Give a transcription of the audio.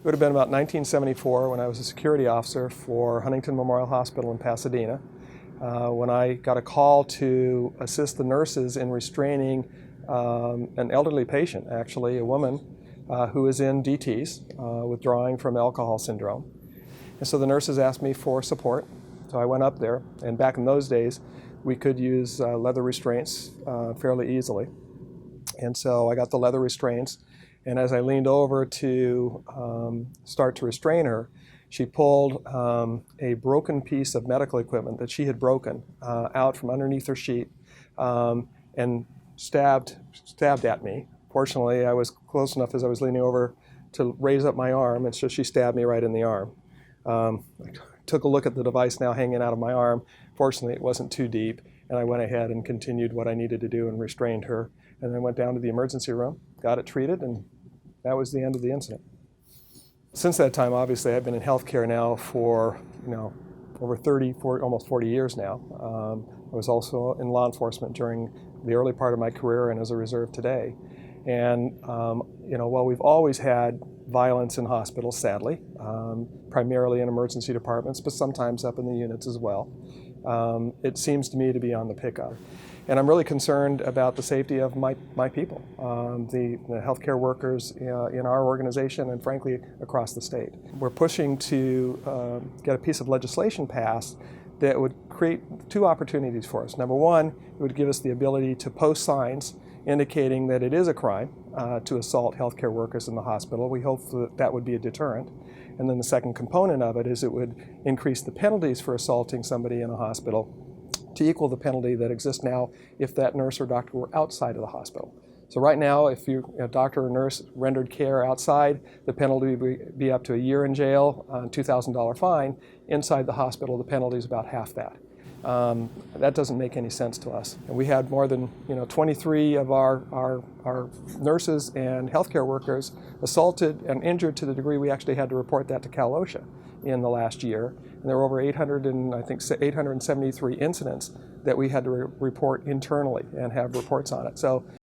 It would have been about 1974 when I was a security officer for Huntington Memorial Hospital in Pasadena, when I got a call to assist the nurses in restraining an elderly patient, actually a woman who is in DTs, withdrawing from alcohol syndrome. And so the nurses asked me for support, so I went up there, and back in those days we could use leather restraints fairly easily. And so I got the leather restraints, and as I leaned over to start to restrain her, she pulled a broken piece of medical equipment that she had broken out from underneath her sheet and stabbed at me. Fortunately, I was close enough as I was leaning over to raise up my arm, and so she stabbed me right in the arm. I took a look at the device now hanging out of my arm. Fortunately, it wasn't too deep, and I went ahead and continued what I needed to do and restrained her, and then went down to the emergency room, got it treated, and that was the end of the incident. Since that time, obviously, I've been in healthcare now for over almost 40 years now. I was also in law enforcement during the early part of my career and as a reserve today. And while we've always had violence in hospitals, sadly, primarily in emergency departments, but sometimes up in the units as well, it seems to me to be on the pickup. And I'm really concerned about the safety of my people, the healthcare workers in our organization and frankly across the state. We're pushing to get a piece of legislation passed that would create two opportunities for us. Number one, it would give us the ability to post signs indicating that it is a crime to assault healthcare workers in the hospital. We hope that would be a deterrent. And then the second component of it is it would increase the penalties for assaulting somebody in a hospital to equal the penalty that exists now if that nurse or doctor were outside of the hospital. So right now, if a doctor or nurse rendered care outside, the penalty would be up to a year in jail, $2,000 fine. Inside the hospital, the penalty is about half that. That doesn't make any sense to us. And we had more than 23 of our nurses and healthcare workers assaulted and injured to the degree we actually had to report that to Cal OSHA in the last year. And there were over 873 incidents that we had to report internally and have reports on it. So